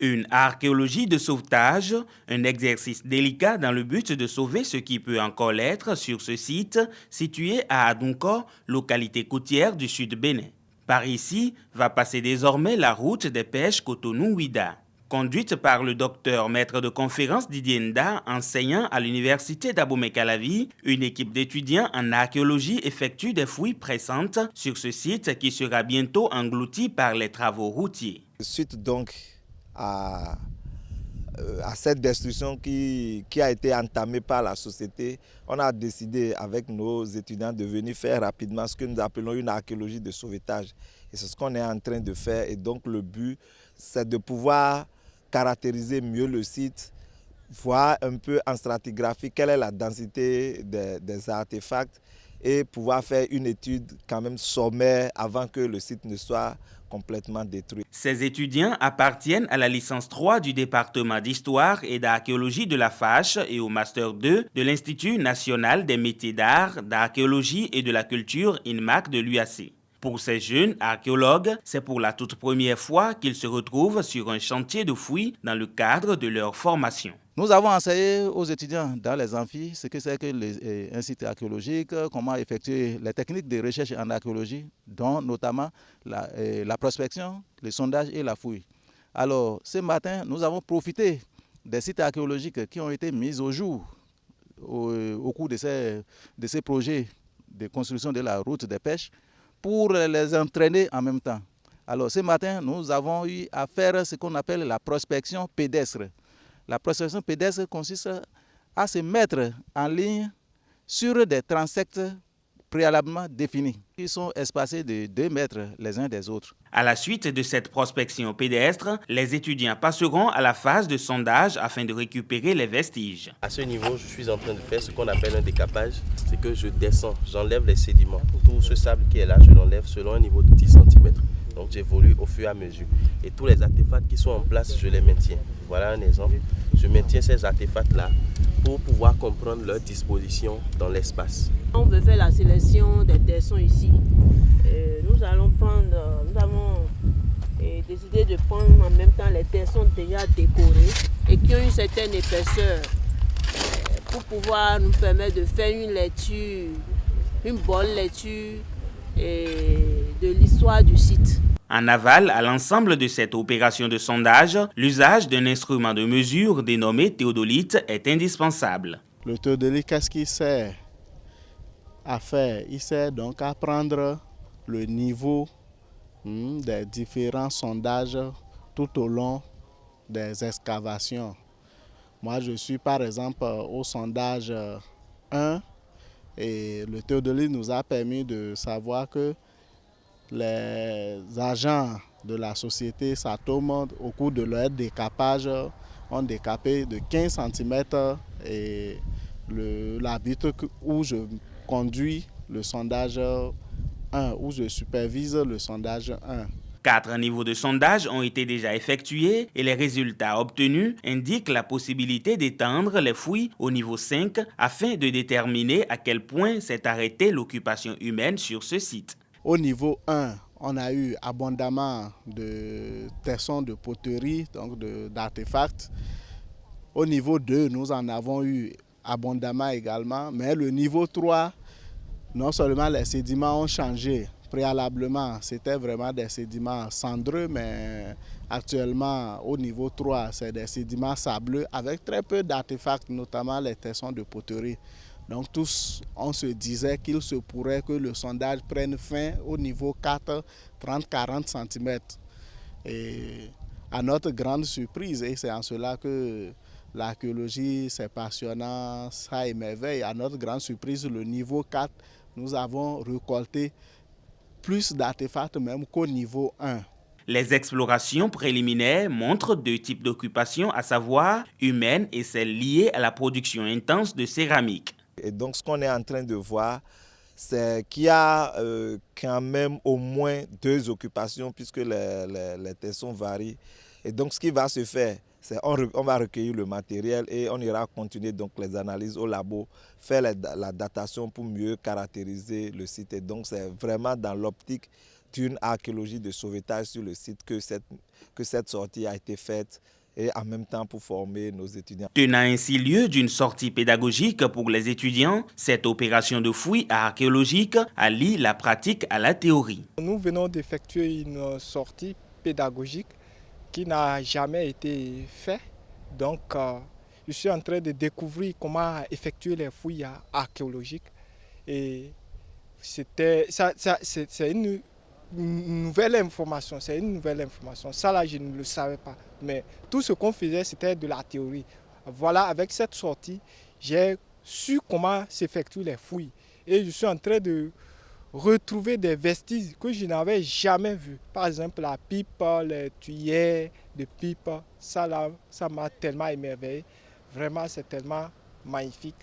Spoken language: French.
Une archéologie de sauvetage, un exercice délicat dans le but de sauver ce qui peut encore l'être sur ce site situé à Adunko, localité côtière du sud Bénin. Par ici va passer désormais la route des pêches Cotonou-Ouida. Conduite par le docteur maître de conférence Didier Nda, enseignant à l'université d'Abomey-Calavi, une équipe d'étudiants en archéologie effectue des fouilles pressantes sur ce site qui sera bientôt englouti par les travaux routiers. Suite donc à cette destruction qui a été entamée par la société, on a décidé avec nos étudiants de venir faire rapidement ce que nous appelons une archéologie de sauvetage. Et c'est ce qu'on est en train de faire. Et donc le but, c'est de pouvoir caractériser mieux le site, voir un peu en stratigraphie quelle est la densité des artefacts et pouvoir faire une étude quand même sommaire avant que le site ne soit complètement détruit. Ces étudiants appartiennent à la licence 3 du département d'histoire et d'archéologie de la FACH et au master 2 de l'Institut national des métiers d'art, d'archéologie et de la culture INMAC de l'UAC. Pour ces jeunes archéologues, c'est pour la toute première fois qu'ils se retrouvent sur un chantier de fouilles dans le cadre de leur formation. Nous avons enseigné aux étudiants dans les amphis ce que c'est que un site archéologique, comment effectuer les techniques de recherche en archéologie, dont notamment la prospection, le sondage et la fouille. Alors, ce matin, nous avons profité des sites archéologiques qui ont été mis au jour au cours de ces projets de construction de la route des pêches pour les entraîner en même temps. Alors, ce matin, nous avons eu à faire ce qu'on appelle la prospection pédestre. La prospection pédestre consiste à se mettre en ligne sur des transects préalablement définis, qui sont espacés de 2 mètres les uns des autres. À la suite de cette prospection pédestre, les étudiants passeront à la phase de sondage afin de récupérer les vestiges. À ce niveau, je suis en train de faire ce qu'on appelle un décapage. C'est que je descends, j'enlève les sédiments. Tout ce sable qui est là, je l'enlève selon un niveau de 10 cm. Donc j'évolue au fur et à mesure. Et tous les artefacts qui sont en place, je les maintiens. Voilà un exemple. Je maintiens ces artefacts-là pour pouvoir comprendre leur disposition dans l'espace. On veut faire la sélection des tessons ici. Nous avons décidé de prendre en même temps les tessons déjà décorés et qui ont une certaine épaisseur pour pouvoir nous permettre de faire une lecture, une bonne lecture de l'histoire du site. En aval à l'ensemble de cette opération de sondage, l'usage d'un instrument de mesure dénommé théodolite est indispensable. Le théodolite, qu'est-ce qu'il sert à faire? Il sert donc à prendre le niveau des différents sondages tout au long des excavations. Moi, je suis par exemple au sondage 1 et le théodolite nous a permis de savoir que les agents de la société Satome, au cours de leur décapage, ont décapé de 15 cm et la vitre où je conduis le sondage 1, où je supervise le sondage 1. 4 niveaux de sondage ont été déjà effectués et les résultats obtenus indiquent la possibilité d'étendre les fouilles au niveau 5 afin de déterminer à quel point s'est arrêtée l'occupation humaine sur ce site. Au niveau 1, on a eu abondamment de tessons de poterie, donc d'artefacts. Au niveau 2, nous en avons eu abondamment également, mais le niveau 3, non seulement les sédiments ont changé. Préalablement, c'était vraiment des sédiments cendreux, mais actuellement, au niveau 3, c'est des sédiments sableux avec très peu d'artefacts, notamment les tessons de poterie. Donc tous, on se disait qu'il se pourrait que le sondage prenne fin au niveau 4, 30-40 cm. Et à notre grande surprise, et c'est en cela que l'archéologie, c'est passionnant, ça émerveille. À notre grande surprise, le niveau 4, nous avons récolté plus d'artefacts même qu'au niveau 1. Les explorations préliminaires montrent 2 types d'occupation, à savoir humaine et celle liée à la production intense de céramique. Et donc ce qu'on est en train de voir, c'est qu'il y a quand même au moins 2 occupations puisque les tessons varient. Et donc ce qui va se faire, c'est on va recueillir le matériel et on ira continuer donc les analyses au labo, faire la datation pour mieux caractériser le site. Et donc c'est vraiment dans l'optique d'une archéologie de sauvetage sur le site que cette sortie a été faite et en même temps pour former nos étudiants. Tenant ainsi lieu d'une sortie pédagogique pour les étudiants, cette opération de fouille archéologique allie la pratique à la théorie. Nous venons d'effectuer une sortie pédagogique qui n'a jamais été faite. Donc, je suis en train de découvrir comment effectuer les fouilles archéologiques. Et c'est une nouvelle information, Ça là, je ne le savais pas. Mais tout ce qu'on faisait, c'était de la théorie. Voilà, avec cette sortie, j'ai su comment s'effectuent les fouilles. Et je suis en train de retrouver des vestiges que je n'avais jamais vus. Par exemple, la pipe, les tuyères de pipe, ça là, ça m'a tellement émerveillé. Vraiment, c'est tellement magnifique.